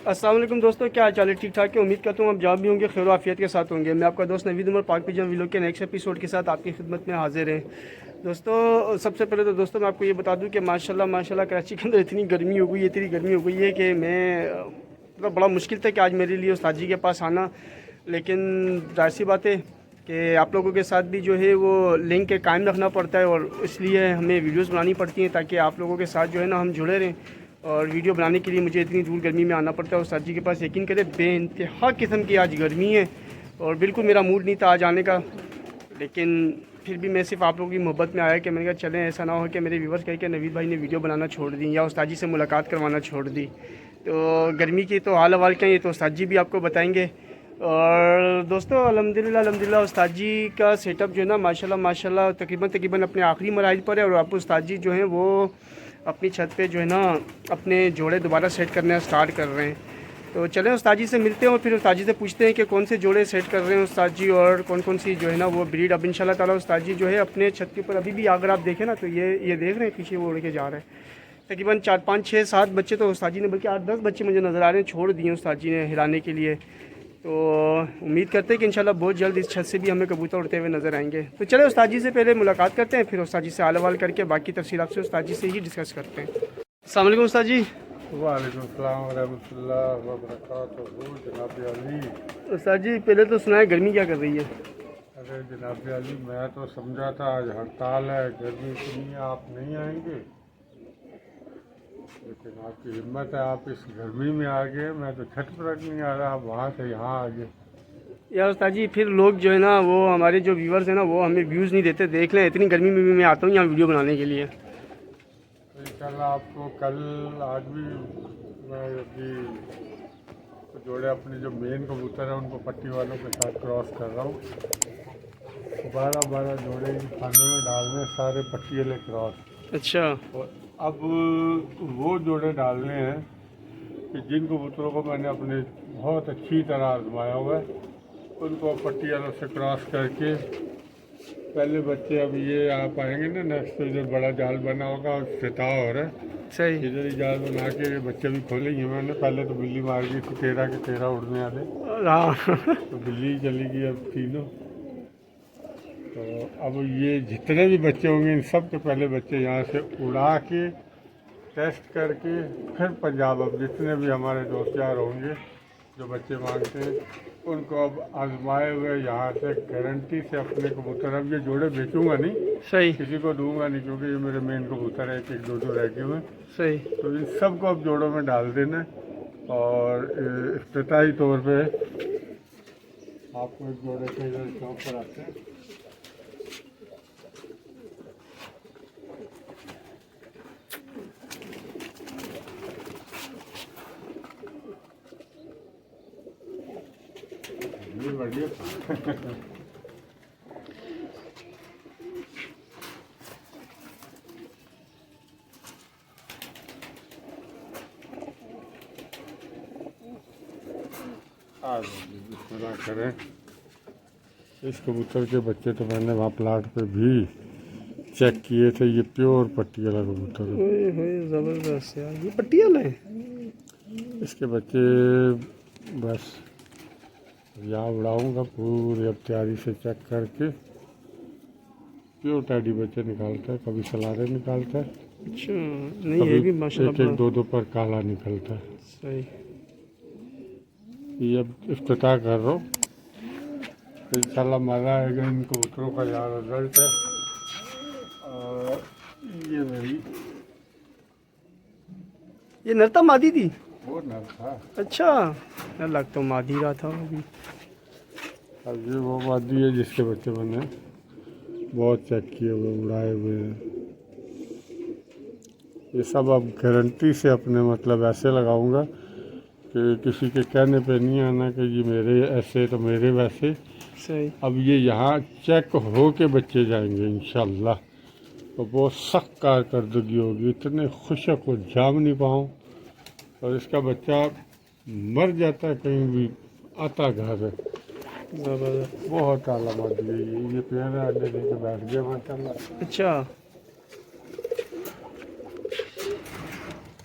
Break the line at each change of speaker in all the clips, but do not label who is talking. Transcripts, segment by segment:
अस्सलाम वालेकुम दोस्तों, क्या हाल चाल है? ठीक ठाक है। उम्मीद करता हूँ आप जहाँ भी होंगे खैर आफियत के साथ होंगे। मैं आपका दोस्त नवीद उमर पाक पिजन व्लॉग के नेक्स्ट एपिसोड के साथ आपकी खिदमत में हाजिर है। दोस्तों सबसे पहले तो दोस्तों मैं आपको ये बता दूँ कि माशाल्लाह माशाल्लाह कराची के अंदर इतनी गर्मी हो गई है, इतनी गर्मी हो गई है कि मतलब बड़ा मुश्किल था कि आज मेरे लिए उस्ताद जी के पास आना। लेकिन जाहिर सी बात है कि आप लोगों के साथ भी जो है वो लिंक के कायम रखना पड़ता है और इसलिए हमें वीडियोस बनानी पड़ती हैं ताकि आप लोगों के साथ जो है ना हम जुड़े रहें। और वीडियो बनाने के लिए मुझे इतनी दूर गर्मी में आना पड़ता है। उस्ताद जी के पास यकीन करें बेइंतहा किस्म की आज गर्मी है और बिल्कुल मेरा मूड नहीं था आज आने का। लेकिन फिर भी मैं सिर्फ आप लोगों की मोहब्बत में आया कि मैंने कहा चलें, ऐसा ना हो कि मेरे व्यूवर्स कहे कि नवीद भाई ने वीडियो बनाना छोड़ दी या उस्ताद जी से मुलाकात करवाना छोड़ दी। तो गर्मी की तो हाल हवाल क्या है, ये तो उस्ताद जी भी आपको बताएंगे। और दोस्तों अल्हम्दुलिल्लाह उस्ताद जी का सेटअप जो है ना माशाल्लाह माशाल्लाह तकरीबन अपने आखिरी मराहिल पर है। और आप उस्ताद जी जो हैं वो अपनी छत पे जो है ना अपने जोड़े दोबारा सेट करना स्टार्ट कर रहे हैं। तो चलें उस्ताद जी से मिलते हैं और फिर उस्ताद जी से पूछते हैं कि कौन से जोड़े सेट कर रहे हैं उस्ताद जी और कौन कौन सी जो है ना वो ब्रीड। अब इंशाल्लाह ताला उस्ताद जी जो है अपने छत के ऊपर अभी भी अगर आप देखें ना तो ये देख रहे हैं पीछे वो उड़ के जा रहे हैं। तकरीबन 4 5 6 7 बच्चे तो उस्ताद जी ने, बल्कि 8 10 बच्चे मुझे नज़र आ रहे हैं छोड़ दिए उस्ताद जी ने हिलाने के लिए। तो उम्मीद करते हैं कि इंशाल्लाह बहुत जल्द इस छत से भी हमें कबूतर उड़ते हुए नज़र आएंगे। तो चले उस्ताद जी से पहले मुलाकात करते हैं, फिर उस्ताद जी से हाल हवाल करके बाकी तफसीलात से उस्ताद जी से ही डिस्कस करते हैं। अस्सलाम वालेकुम उस्ताद जी।
वालेकुम सलाम रहमतुल्लाह व बरकातहू। जनाब अली,
उस्ताद जी पहले तो सुनाए गर्मी क्या कर रही है?
अरे जनाब अली, मैं तो समझा था आज हड़ताल है, गर्मी इतनी है आप नहीं आएंगे, लेकिन आपकी हिम्मत है, आप इस गर्मी में आ गए। मैं तो छत पर नहीं आ रहा, आप वहाँ से यहाँ आ गए।
यार उस्ताद जी फिर लोग जो है ना वो हमारे जो व्यूवर्स हैं ना वो हमें व्यूज़ नहीं देते। देख लें इतनी गर्मी में भी मैं आता हूँ यहाँ वीडियो बनाने के लिए।
तो इंशाल्लाह आपको कल आज भी मैं अभी जोड़े अपने जो मेन कबूतर है उनको पट्टी वालों के साथ क्रॉस कर रहा हूँ। 12 जोड़े खाने में डालने, सारे पट्टी वाले क्रॉस।
अच्छा।
और अब वो जोड़े डालने हैं कि जिन कबूतरों को मैंने अपने बहुत अच्छी तरह आजमाया हुआ है उनको अब पट्टी वालों से क्रॉस करके पहले बच्चे, अब ये आप आएंगे ना नेक्स्ट तो इधर बड़ा जाल बना होगा और फिताव हो रहा है,
सही।
इधर ही जाल बना के बच्चे भी खोलेंगे। मैंने पहले तो बिल्ली मार दी थी 13 के 13 उड़ने वाले,
हाँ।
तो बिल्ली चली गई अब तीनों। तो अब ये जितने भी बच्चे होंगे इन सब के पहले बच्चे यहाँ से उड़ा के टेस्ट करके फिर पंजाब, अब जितने भी हमारे दोस्त यार होंगे जो बच्चे मांगते हैं उनको अब आजमाए हुए यहाँ से गारंटी से अपने कबूतर। अब ये जोड़े बेचूंगा नहीं,
सही
किसी को दूंगा नहीं, क्योंकि ये मेरे मेन कबूतर है, एक दो रह गए हुए।
सही।
तो इन सब को अब जोड़ों में डाल देना है। और इफ्तिताई तौर पे आपको एक जोड़े के इधर चौक पर आते हैं। ये बढ़िया बिस्मिल्लाह करें। इस कबूतर के बच्चे तो मैंने वहाँ प्लाट पे भी चेक किए थे, ये प्योर पट्टी वाला कबूतर है।
ज़बरदस्त यार, ये पट्टी वाला है।
इसके बच्चे बस यहाँ उड़ाऊँगा पूरी अब तैयारी से चेक करके। प्योर टैडी बच्चे निकालता है, कभी सलारे निकालता है,
अच्छा। नहीं ये भी माशाल्लाह
एक दो पर काला निकलता है।
सही।
ये अब इफ्तिताह कर रहा हूँ, तो इंशाल्लाह मज़ा आएगा। इन कबूतरों का यहाँ रिजल्ट है। और ये मेरी
ये नर था मादी थी?
वो नर था।
अच्छा, यार लग तो मादी रहा था अभी।
अब ये वो वादी है जिसके बच्चे मैंने बहुत चेक किए हुए, उड़ाए हुए हैं। ये सब अब गारंटी से अपने मतलब ऐसे लगाऊंगा कि किसी के कहने पे नहीं आना कि ये मेरे ऐसे तो मेरे वैसे।
सही।
अब ये यहाँ चेक हो के बच्चे जाएंगे इंशाल्लाह, तो बहुत सख्त कारकर्दगी होगी। इतने खुशक को जाम नहीं पाऊँ, और इसका बच्चा मर जाता है कहीं भी आता घर है।
ज़बरदस्त।
बहुत आला मादी है ये प्यारा अंडे दे के बैठ गया माशाल्लाह।
अच्छा,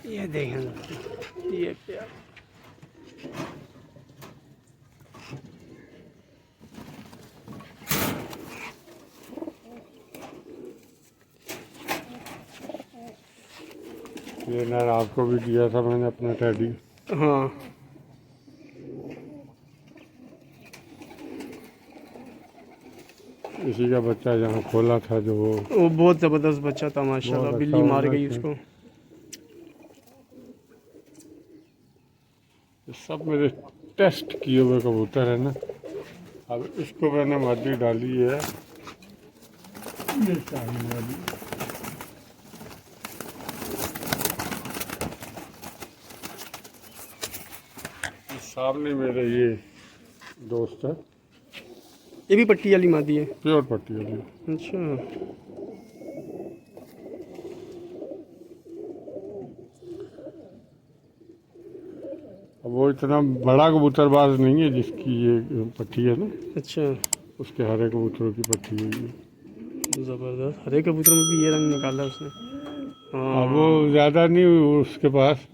ये देखें ये प्यार।
लेना है, आपको भी दिया था मैंने अपना टैडी।
हाँ
इसी का बच्चा यहाँ खोला था जो वो
बहुत ज़बरदस्त बच्चा था माशाल्लाह,
बहुत
बिल्ली
अच्छा
मार
होना
गई
चाहिए।
उसको।
ये सब मेरे टेस्ट किए हुए कबूतर है ना। अब इसको मैंने मादी डाली है, ये शाही वाली। सामने मेरे ये दोस्त है,
ये भी पट्टी वाली मादी है?
प्योर पट्टी वाली।
अच्छा।
अब वो इतना बड़ा कबूतरबाज नहीं है जिसकी ये पट्टी है ना,
अच्छा
उसके हरे कबूतरों की पट्टी है ये।
ज़बरदस्त, हरे कबूतर में भी ये रंग निकाला उसने।
अब वो
हाँ
ज़्यादा नहीं, उसके पास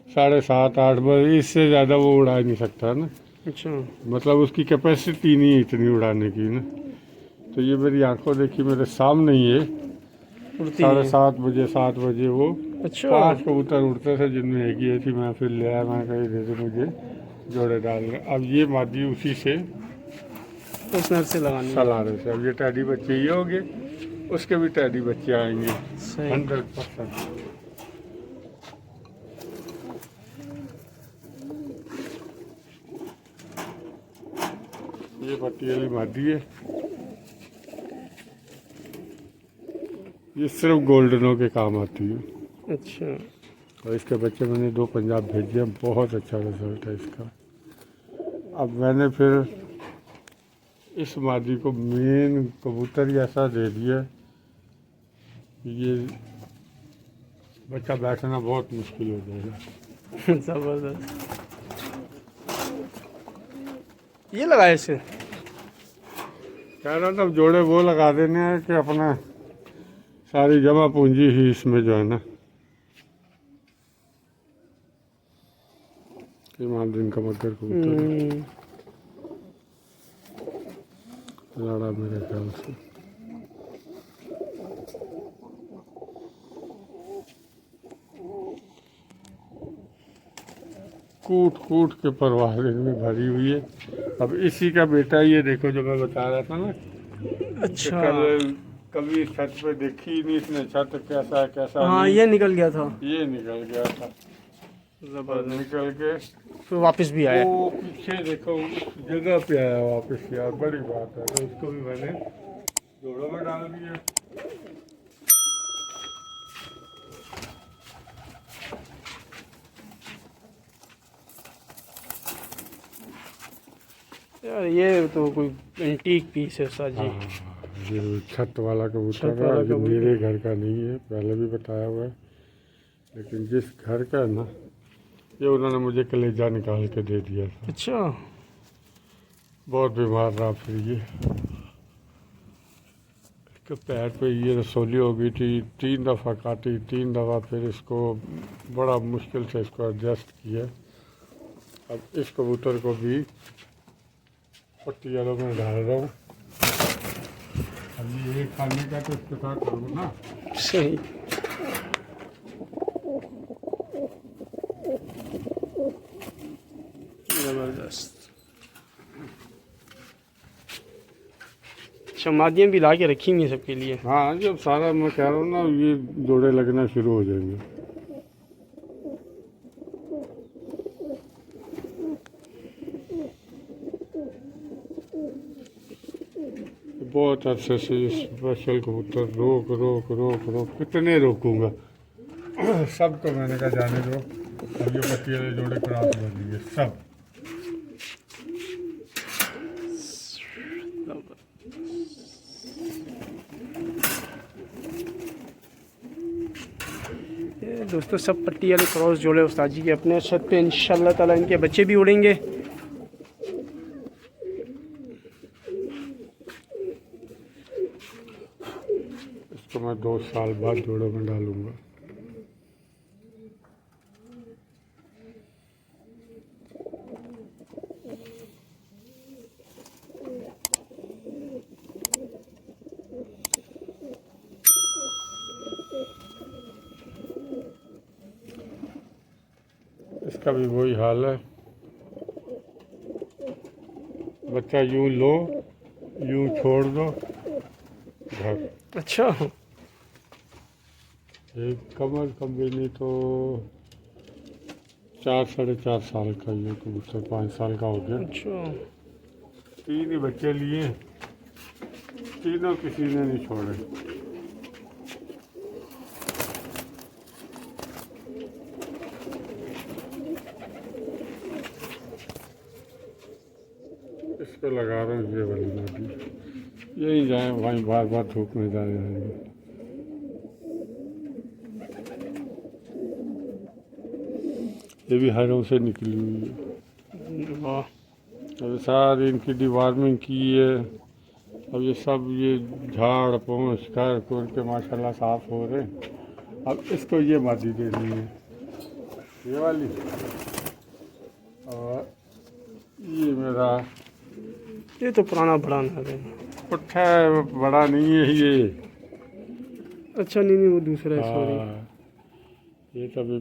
7.5-8 बजे, इससे ज़्यादा वो उड़ा नहीं सकता ना।
अच्छा।
मतलब उसकी कैपेसिटी नहीं है इतनी उड़ाने की ना। तो ये मेरी आंखों देखी मेरे सामने ही है,
उड़ती है?
7:30 बजे 7 बजे वो
अच्छा
5 कबूतर उड़ते थे, जिनमें एक ही थी। मैं फिर ले आया, मैं कही दे दे मुझे जोड़े डाल रहे। अब ये मादी उसी से
उस नर से लगानी है।
चला रहे थे। अब ये टैडी बच्चे ये हो गए, उसके भी टैडी बच्चे आएंगे
सही।
100%। ये पट्टी वाली मादी है, ये सिर्फ गोल्डनों के काम आती है।
अच्छा
और इसके बच्चे मैंने 2 पंजाब भेजे हैं, बहुत अच्छा रिजल्ट है इसका। अब मैंने फिर इस मादी को मेन कबूतर ही ऐसा दे दिया कि ये बच्चा बैठना बहुत मुश्किल हो जाएगा।
ज़बरदस्त। ये लगाए इसे?
कह रहा था अब जोड़े वो लगा देने हैं कि अपना सारी जमा पूंजी ही इसमें जो है ना, इमामदीन का मगर कबूतर लड़ा मेरे ख्याल से। कूट कूट के परवाह में भरी हुई है। अब इसी का बेटा ये देखो जो मैं बता रहा था ना, कि
अच्छा
कल कभी छत पे देखी ही नहीं इसने, छत कैसा है कैसा
हाँ
नहीं।
ये निकल गया था।
ये निकल गया था और
ज़बरदस्त।
निकल के
फिर वापस भी आया।
वो पीछे देखो उस जगह पे आया वापस। यार बड़ी बात है। तो उसको भी मैंने जोड़ों में डाल दिया।
यार ये तो कोई एंटीक पीस है साजी।
हाँ, ये छत वाला कबूतर
छत
है,
वाला
ये
कबूतर।
मेरे घर का नहीं है, पहले भी बताया हुआ है। लेकिन जिस घर का है ना, ये उन्होंने मुझे कलेजा निकाल के दे दिया था।
अच्छा
बहुत बीमार रहा फिर ये। इसके पैर पे ये रसोली हो गई थी, 3 दफ़ा काटी, 3 दफ़ा फिर इसको बड़ा मुश्किल से इसको एडजस्ट किया। अब इस कबूतर को भी पट्टी वालों में डाल रहा हूँ। अब ये एक खाने का तो इसके साथ करूँ ना।
सही। ज़बरदस्त। अच्छा मादियाँ भी ला के रखी हुई हैं सबके लिए।
हाँ, जब सारा मैं कह रहा हूँ ना, ये जोड़े लगना शुरू हो जाएंगे। बहुत अच्छे से स्पेशल कबूतर रोक रोक रोक रोक कितने रोकूंगा। सबको मैंने कहा जाने दो। अब ये पट्टी वाले जोड़े क्रॉस बनेंगे सब।
ये दोस्तों सब पट्टी वाले क्रॉस जोड़े उस्ताद जी के अपने छत पे इंशाल्लाह ताला इनके बच्चे भी उड़ेंगे।
इसको मैं 2 साल बाद जोड़ों में डालूंगा। इसका भी वही हाल है। बच्चा यूं लो यूं छोड़ दो घर।
अच्छा,
एक कम अज़ कम भी नहीं तो 4 साढ़े 4 साल का ये कबूतर, 5 साल का हो गया।
अच्छा।
3 ही बच्चे लिए, तीनों किसी ने नहीं छोड़े। इसको लगा रहा हूँ ये वाली नाटी, यही जाए वहीं बार बार धूप में जाने रहेंगे। ये भी हरों से निकली हुई है।
वाह,
अब सारी इनकी डिवार्मिंग की है। अब ये सब ये झाड़ पोंछ कर कुर के माशाल्लाह साफ हो रहे हैं। अब इसको ये मादी देनी है, ये वाली। और ये मेरा
ये तो पुराना बड़ा ना है।
पुट्ठा है, वो बड़ा नहीं है ये।
अच्छा, नहीं वो दूसरा है, सॉरी।
हाँ, ये तो अभी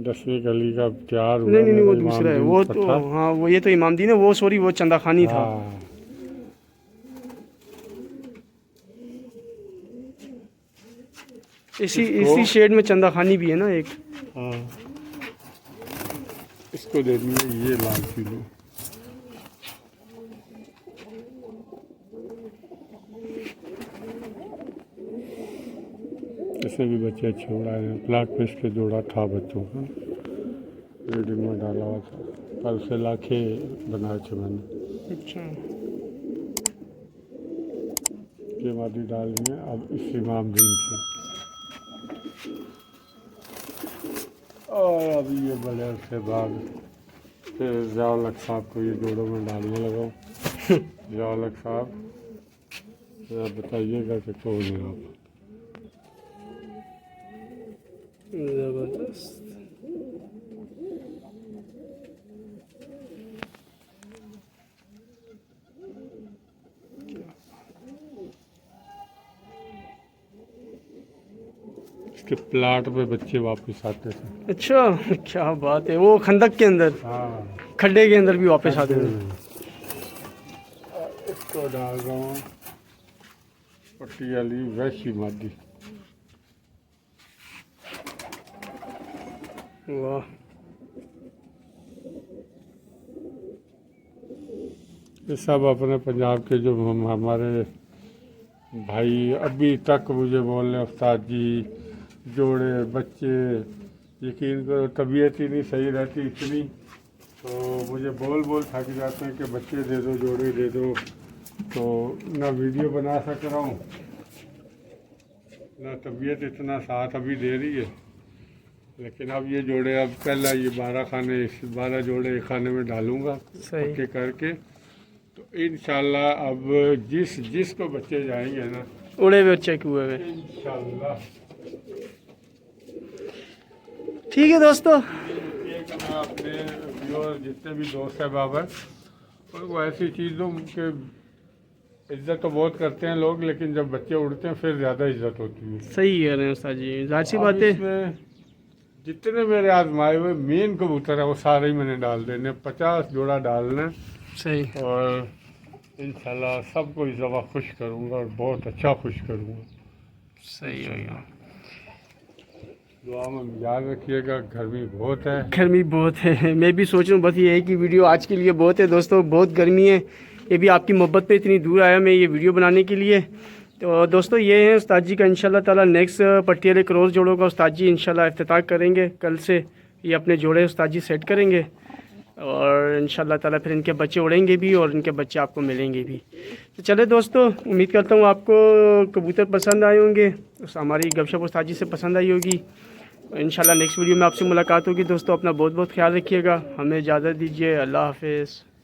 10वीं गली का तैयार हुआ।
नहीं वो
मेरा
दूसरा है,
इमामदीन
वो तो
पत्थर।
हाँ, वो ये तो इमामदीन है, वो सॉरी वो चंदा खानी था।
हाँ,
इसी शेड में चंदा खानी भी है ना एक।
हाँ, इसको देनी है ये लाल किलो। इसमें भी बच्चे अच्छे उड़ाए हैं। ब्लैक फिश पे जोड़ा था बच्चों का, ब्रीडिंग में डाला हुआ था, पर उसे लाखे बनाए थे मैंने।
अच्छा,
ये मादी डालनी है अब इस इमामदीन से। और अभी ये बड़े से बाद फिर ज़ियाउल साहब को ये जोड़ों में डालने लगा। ज़ियाउल साहब जरा बताइएगा कि कौन है आप।
जबरदस्त।
इसके प्लाट पे बच्चे वापस आते थे।
अच्छा, क्या बात है, वो खंदक के अंदर,
हाँ,
खड्डे के अंदर भी वापस आते थे।
इसको डाल रहा हूँ पट्टी वाली वैसी मादी।
वाह,
ये सब अपने पंजाब के जो हमारे भाई अभी तक मुझे बोल रहे उस्ताद जी जोड़े बच्चे, यकीन करो तबीयत ही नहीं सही रहती इतनी, तो मुझे बोल बोल थक जाते हैं कि बच्चे दे दो, जोड़े दे दो। तो ना वीडियो बना सक रहा हूँ, ना तबीयत इतना साथ अभी दे रही है। लेकिन अब ये जोड़े, अब पहला ये 12 जोड़े एक खाने में डालूंगा
सही।
पक्के करके। तो इंशाल्लाह अब जिसको बच्चे जाएंगे ना,
उड़े हुए चेक हुए हुए।
इंशाल्लाह।
ठीक है दोस्तों,
एक मैं अपने व्यूअर जितने भी दोस्त हैं बाबर, उनको ऐसी चीज़ दूँ कि इज्जत तो बहुत करते हैं लोग, लेकिन जब बच्चे उड़ते हैं फिर ज़्यादा इज्जत होती है।
सही कह रहे हैं उस्ताद जी, जाहिर सी
अब
बात है।
इसमें जितने मेरे आजमाए हुए मेन कबूतर है वो सारे ही मैंने डाल देने, 50 जोड़ा डालना है।
सही।
और इंशाल्लाह सबको इस दफ़ा खुश करूँगा और बहुत अच्छा खुश करूँगा।
सही हो गया।
दुआ में याद रखिएगा, गर्मी बहुत है।
गर्मी बहुत है, मैं भी सोच रहा हूँ बस ये है कि वीडियो आज के लिए बहुत है दोस्तों, बहुत गर्मी है। ये भी आपकी मोहब्बत पे इतनी दूर आया मैं ये वीडियो बनाने के लिए। तो दोस्तों ये है उस्ताद जी का इंशाल्लाह ताला नेक्स्ट पटियाले क्रॉस जोड़ों का उस्ताद जी इंशाल्लाह इफ्तिताह करेंगे। कल से ये अपने जोड़े उस्ताद जी सेट करेंगे और इंशाल्लाह ताला फिर इनके बच्चे उड़ेंगे भी और इनके बच्चे आपको मिलेंगे भी। तो चले दोस्तों, उम्मीद करता हूँ आपको कबूतर पसंद आए होंगे, हमारी गपशप उस्ताद जी से पसंद आई होगी। इंशाल्लाह नेक्स्ट वीडियो में आपसे मुलाकात होगी दोस्तों। अपना बहुत बहुत ख्याल रखिएगा, हमें इजाज़त दीजिए। अल्लाह हाफिज़।